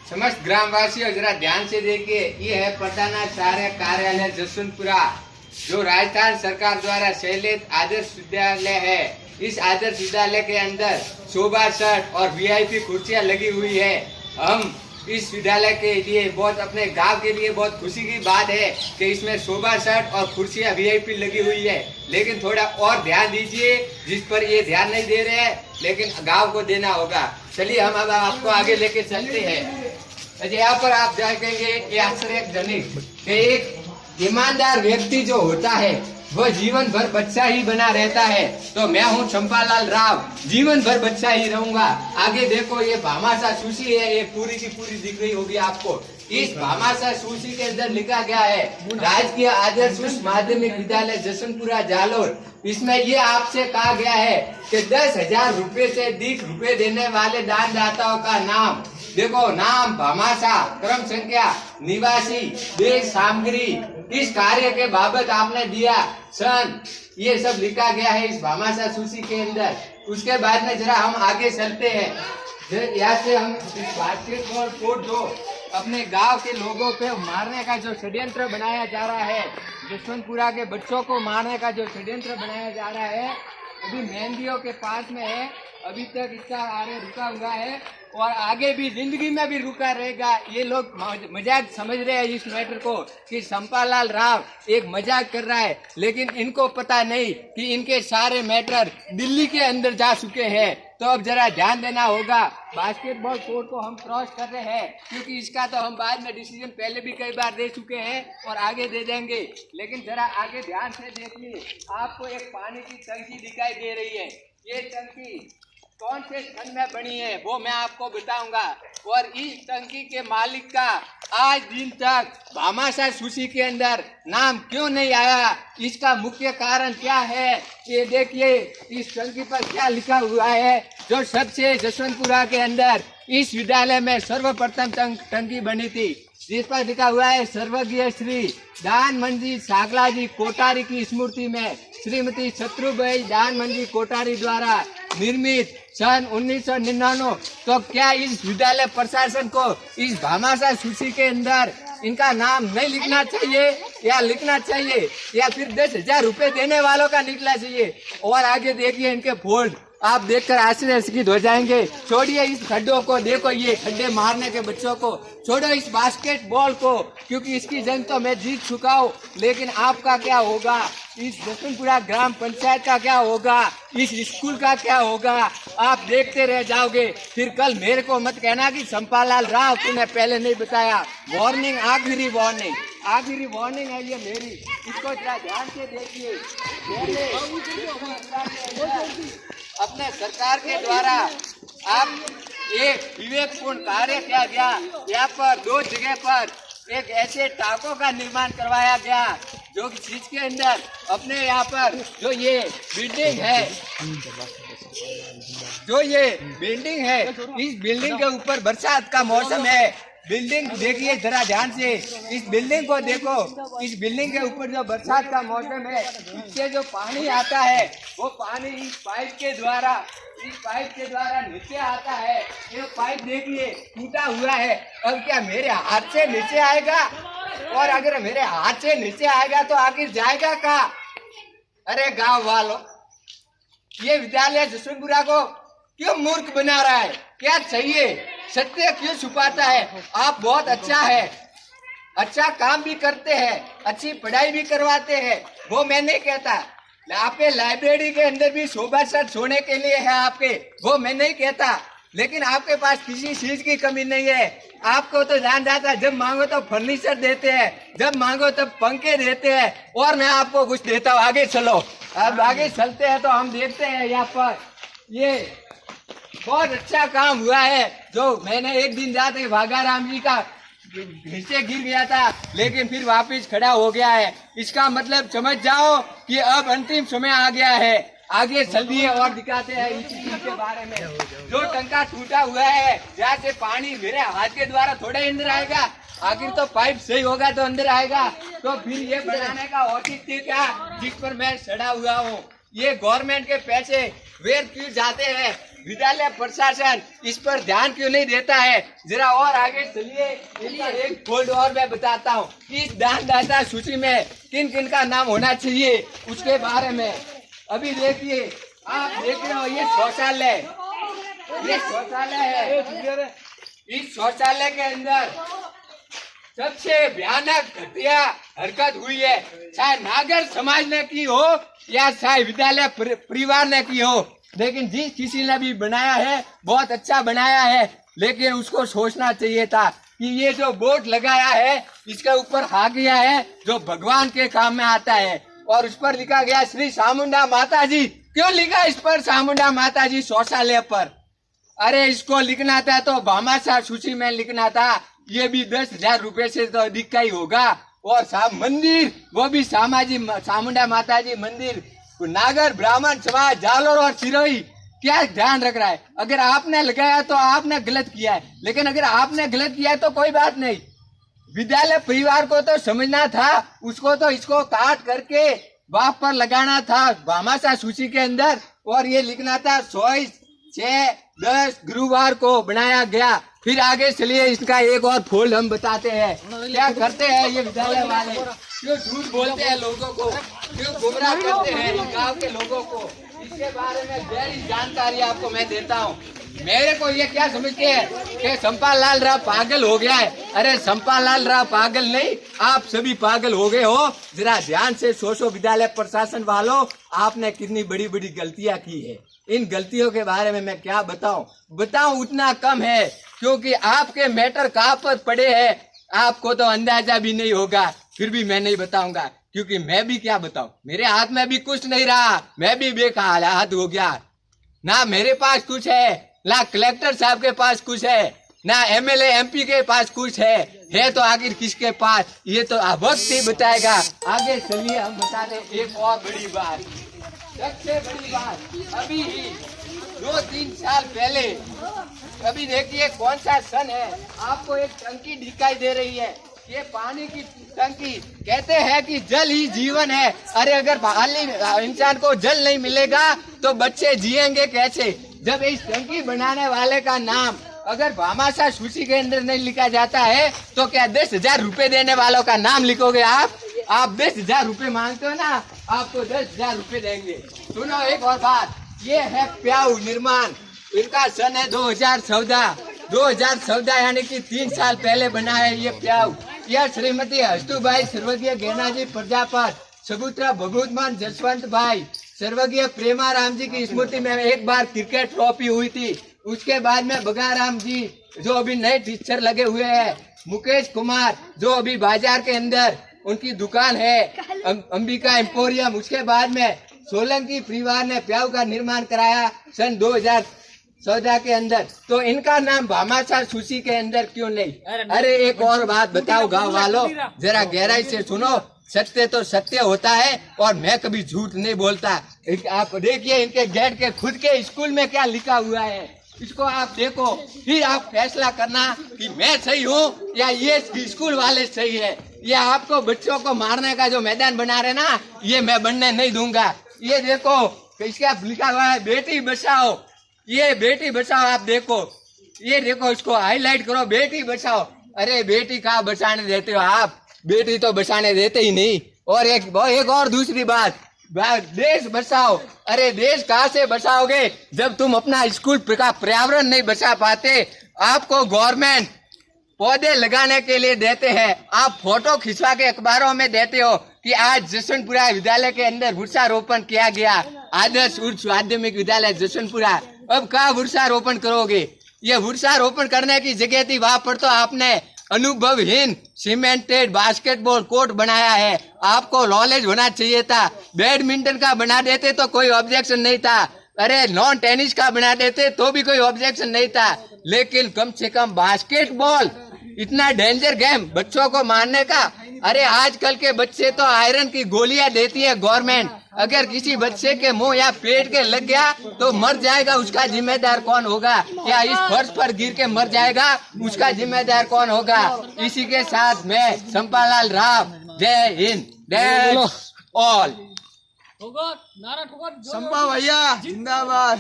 समस्त ग्रामवासियों जरा ध्यान से देखिए, ये है प्रधानाचार्य कार्यालय जसवंतपुरा, जो राजस्थान सरकार द्वारा चलित आदर्श विद्यालय है। इस आदर्श विद्यालय के अंदर शोभा शर्ट और वीआईपी कुर्सियां लगी हुई है। हम इस विद्यालय के लिए बहुत, अपने गांव के लिए बहुत खुशी की बात है कि इसमें शोभा शर्ट और कुर्सियां वीआईपी लगी हुई है। लेकिन थोड़ा और ध्यान दीजिए, जिस पर ये ध्यान नहीं दे रहे हैं, लेकिन गांव को देना होगा। चलिए हम अब आपको आगे लेके चलते हैं। यहाँ पर आप देखेंगे ये आश्चर्यजनक कि एक ईमानदार व्यक्ति जो होता है वह जीवन भर बच्चा ही बना रहता है। तो मैं हूँ चंपालाल राव, जीवन भर बच्चा ही रहूंगा। आगे देखो, ये भामाशाह सूची है, ये पूरी की पूरी दिख रही होगी आपको। इस भामाशाह सूची के अंदर लिखा गया है राजकीय आदर्श उच्च माध्यमिक विद्यालय जसवंतपुरा जालोर। इसमें ये आपसे कहा गया है कि 10,000 रुपए से अधिक रुपए देने वाले दानदाताओं का नाम देखो। नाम, भामाशाह, क्रम संख्या, निवासी, देश, सामग्री, इस कार्य के बाबत आपने दिया, सन, ये सब लिखा गया है इस भामाशाह सूची के अंदर। उसके बाद में जरा हम आगे चलते हैं। यहाँ से हम इस बास्केटबॉल कोर्ट जो अपने गांव के लोगों पे मारने का जो षड्यंत्र बनाया जा रहा है, जसवंतपुरा के बच्चों को मारने का जो षड्यंत्र बनाया जा रहा है, अभी मेहंदियों के पास में है। अभी तक इसका आगे रुका हुआ है और आगे भी जिंदगी में भी रुका रहेगा। ये लोग मजाक समझ रहे हैं इस मैटर को कि चंपालाल राव एक मजाक कर रहा है, लेकिन इनको पता नहीं कि इनके सारे मैटर दिल्ली के अंदर जा चुके हैं। तो अब जरा ध्यान देना होगा। बास्केटबॉल कोर्ट को हम क्रॉस कर रहे हैं, क्योंकि इसका तो हम बाद में डिसीजन पहले भी कई बार दे चुके हैं और आगे दे देंगे। लेकिन जरा आगे ध्यान से देखिए, आपको एक पानी की टंकी दिखाई दे रही है। ये टंकी कौन से सन में बनी है वो मैं आपको बताऊंगा। और इस टंकी के मालिक का आज दिन तक भामाशाह सूची के अंदर नाम क्यों नहीं आया, इसका मुख्य कारण क्या है, ये देखिए इस टंकी पर क्या लिखा हुआ है। जो सबसे जसवंतपुरा के अंदर इस विद्यालय में सर्वप्रथम टंकी बनी थी, जिस पर लिखा हुआ है सर्वज्ञ श्री दानमंजी सागला जी कोठारी की स्मृति में श्रीमती शत्रुबाई दानमंजी कोठारी द्वारा निर्मित सन 1999। तो क्या इस विद्यालय प्रशासन को इस भामाशाह सूची के अंदर इनका नाम नहीं लिखना चाहिए, या लिखना चाहिए, या फिर 10,000 रुपए देने वालों का निकला चाहिए? और आगे देखिए इनके फोल्ड, आप देखकर आश्चर्यचकित हो जाएंगे। छोड़िए इस खड्डों को, देखो ये खड्डे मारने के बच्चों को, छोड़ो इस बास्केटबॉल को, क्योंकि इसकी जंग तो मैं जीत चुका हूँ। लेकिन आपका क्या होगा, इस जसवंतपुरा ग्राम पंचायत का क्या होगा, इस स्कूल का क्या होगा, आप देखते रह जाओगे। फिर कल मेरे को मत कहना कि चंपालाल राव तूने पहले नहीं बताया। वार्निंग, आखिरी वार्निंग, आखिरी वार्निंग है ये मेरी, इसको जरा ध्यान से देखिए। अपने सरकार के द्वारा आप एक विवेकपूर्ण कार्य किया गया। यहाँ पर 2 जगह पर एक ऐसे टाकों का निर्माण करवाया गया जो कि चीज के अंदर अपने यहाँ पर जो ये बिल्डिंग है, इस बिल्डिंग के ऊपर बरसात का मौसम है। बिल्डिंग देखिए जरा ध्यान से, इस बिल्डिंग को देखो। इस बिल्डिंग के ऊपर जो बरसात का मौसम है, इससे जो पानी आता है वो पानी इस पाइप के द्वारा नीचे आता है। ये पाइप देखिए टूटा हुआ है। अब क्या मेरे हाथ से नीचे आएगा? और अगर मेरे हाथ से नीचे आएगा तो आखिर जाएगा कहाँ? अरे गांव वालों, ये विद्यालय जसवंतपुरा को क्यों मूर्ख बना रहा है? क्या चाहिए? सत्य क्यों छुपाता है? आप बहुत अच्छा है, अच्छा काम भी करते हैं, अच्छी पढ़ाई भी करवाते हैं, वो मैं नहीं कहता। आपके लाइब्रेरी के अंदर भी शोभा शर्ट सोने के लिए है आपके, वो मैं नहीं कहता। लेकिन आपके पास किसी चीज की कमी नहीं है। आपको तो जान जाता है, जब मांगो तो फर्नीचर देते हैं, जब मांगो तब पंखे देते हैं, और मैं आपको कुछ देता हूँ। आगे चलो, अब आगे चलते हैं तो हम देखते हैं यहाँ पर ये बहुत अच्छा काम हुआ है। जो मैंने एक दिन जाते भागाराम जी का नीचे गिर गया था, लेकिन फिर वापस खड़ा हो गया है। इसका मतलब समझ जाओ कि अब अंतिम समय आ गया है। आगे चलिए और दिखाते हैं इस चीज के बारे में। जो टंका टूटा हुआ है, जहाँ से पानी मेरे हाथ के द्वारा थोड़े अंदर आएगा, आखिर तो पाइप सही होगा तो अंदर आएगा। तो फिर ये बनाने का औचित्य क्या जिस पर मैं सड़ा हुआ हूँ? ये गवर्नमेंट के पैसे व्यर्थ क्यों जाते हैं? विद्यालय प्रशासन इस पर ध्यान क्यों नहीं देता है? जरा और आगे चलिए, इनका एक फोल्ड और मैं बताता हूँ। इस दानदाता सूची में किन किन का नाम होना चाहिए उसके बारे में। अभी देखिए, आप देख रहे हो ये शौचालय है। इस शौचालय के अंदर सबसे भयानक घटिया हरकत हुई है, चाहे नागर समाज ने की हो या चाहे विद्यालय परिवार ने की हो, लेकिन जिस किसी ने भी बनाया है बहुत अच्छा बनाया है, लेकिन उसको सोचना चाहिए था कि ये जो बोर्ड लगाया है इसके ऊपर हागिया है जो भगवान के काम में आता है, और उस पर लिखा गया श्री चामुंडा माता जी। क्यों लिखा इस पर चामुंडा माता जी शौचालय पर? अरे इसको लिखना था तो भामाशाह सूची में लिखना था। ये भी 10,000 रुपए से तो अधिक का ही होगा। और मंदिर, वो भी चामुंडा माता जी मंदिर, नागर ब्राह्मण समाज जालोर और सिरोही क्या ध्यान रख रहा है? अगर आपने लगाया तो आपने गलत किया है, लेकिन अगर आपने गलत किया है तो कोई बात नहीं। विद्यालय परिवार को तो समझना था, उसको तो इसको काट करके बाप पर लगाना था भामाशाह सूची के अंदर, और ये लिखना था 26/6/10 गुरुवार को बनाया गया। फिर आगे चलिए, इसका एक और फोल्ड हम बताते हैं। क्या करते हैं ये विद्यालय वाले? क्यों झूठ बोलते हैं लोगों को, क्यों गुमराह करते हैं इन गांव के लोगों को? इसके बारे में गहरी जानकारी आपको मैं देता हूँ। मेरे को ये क्या समझते हैं कि संपाल लाल राव पागल हो गया है? अरे संपाल लाल राव पागल नहीं, आप सभी पागल हो गए हो। जरा ध्यान से सोचो विद्यालय प्रशासन वालों, आपने कितनी बड़ी बड़ी गलतियां की है। इन गलतियों के बारे में मैं क्या बताऊं उतना कम है, क्योंकि आपके मैटर कहाँ पर पड़े हैं आपको तो अंदाजा भी नहीं होगा। फिर भी मैं नहीं बताऊंगा, क्योंकि मैं भी क्या बताऊं, मेरे हाथ में भी कुछ नहीं रहा, मैं भी बेहालात हो गया। ना मेरे पास कुछ है, ना कलेक्टर साहब के पास कुछ है, ना एमएलए एमपी के पास कुछ है तो आखिर किसके पास? ये तो वक्त ही बताएगा। आगे चलिए, हम बता दें एक और बड़ी बात, सबसे बड़ी बात। अभी 2-3 साल पहले, अभी देखिए कौन सा सन है, आपको एक टंकी दिखाई दे रही है, ये पानी की टंकी। कहते हैं कि जल ही जीवन है। अरे अगर इंसान को जल नहीं मिलेगा तो बच्चे जिएंगे कैसे? जब इस टंकी बनाने वाले का नाम अगर भामाशाह सूची के अंदर नहीं लिखा जाता है तो क्या 10,000 रुपए देने वालों का नाम लिखोगे आप? 10,000 रुपए मांगते हो ना, आपको 10,000 रुपए देंगे। सुनो एक और बात, ये है प्याऊ निर्माण, इनका सन है 2014 यानी कि 3 साल पहले बना है ये प्याऊ। यह श्रीमती हस्तुबाई, स्वर्गीय गैनाजी प्रजापत, सबूत्रा भगवतमान जसवंत भाई, स्वर्गीय प्रेमा राम जी की स्मृति में एक बार क्रिकेट ट्रॉफी हुई थी। उसके बाद में बगाराम जी जो अभी नए टीचर लगे हुए हैं, मुकेश कुमार जो अभी बाजार के अंदर उनकी दुकान है अंबिका एम्पोरियम। उसके बाद में सोलंकी परिवार ने प्याऊ का निर्माण कराया सन 2014 के अंदर, तो इनका नाम भामाशाह सूची के अंदर क्यों नहीं? अरे एक और बात बताओ गांव वालों, जरा गहराई से सुनो। सत्य तो सत्य होता है और मैं कभी झूठ नहीं बोलता। आप देखिए इनके गेट के खुद के स्कूल में क्या लिखा हुआ है, इसको आप देखो, फिर आप फैसला करना कि मैं सही हूँ या ये स्कूल वाले सही है। ये आपको बच्चों को मारने का जो मैदान बना रहे ना, ये मैं बनने नहीं दूंगा। ये देखो इसका लिखा हुआ है बेटी बचाओ, ये बेटी बचाओ, आप देखो, ये देखो, इसको हाईलाइट करो, बेटी बचाओ। अरे बेटी कहाँ बचाने देते हो आप? बेटी तो बचाने देते ही नहीं। और एक और दूसरी बात, देश बचाओ। अरे देश कहाँ से बचाओगे जब तुम अपना स्कूल का पर्यावरण नहीं बचा पाते? आपको गवर्नमेंट पौधे लगाने के लिए देते हैं, आप फोटो खिंचवा के अखबारों में देते हो कि आज जसवंतपुरा विद्यालय के अंदर वृक्षारोपण किया गया, आदर्श उच्च माध्यमिक विद्यालय जसवंतपुरा। अब कहाँ वृक्षारोपण करोगे? ये वृक्षारोपण करने की जगह थी, वहाँ पर तो आपने अनुभवहीन सीमेंटेड बास्केटबॉल कोर्ट बनाया है। आपको नॉलेज होना चाहिए था। बैडमिंटन का बना देते तो कोई ऑब्जेक्शन नहीं था, अरे नॉन टेनिस का बना देते तो भी कोई ऑब्जेक्शन नहीं था, लेकिन कम से कम बास्केटबॉल, इतना डेंजर गेम बच्चों को मारने का। अरे आजकल के बच्चे तो आयरन की गोलियां देती है गवर्नमेंट, अगर किसी बच्चे के मुंह या पेट के लग गया तो मर जाएगा, उसका जिम्मेदार कौन होगा? क्या इस फर्श पर गिर के मर जाएगा, उसका जिम्मेदार कौन होगा? इसी के साथ मैं संपालाल राव, जय हिंद, दैट्स ऑल। नारा ठोकर, संपा भैया जिंदाबाद।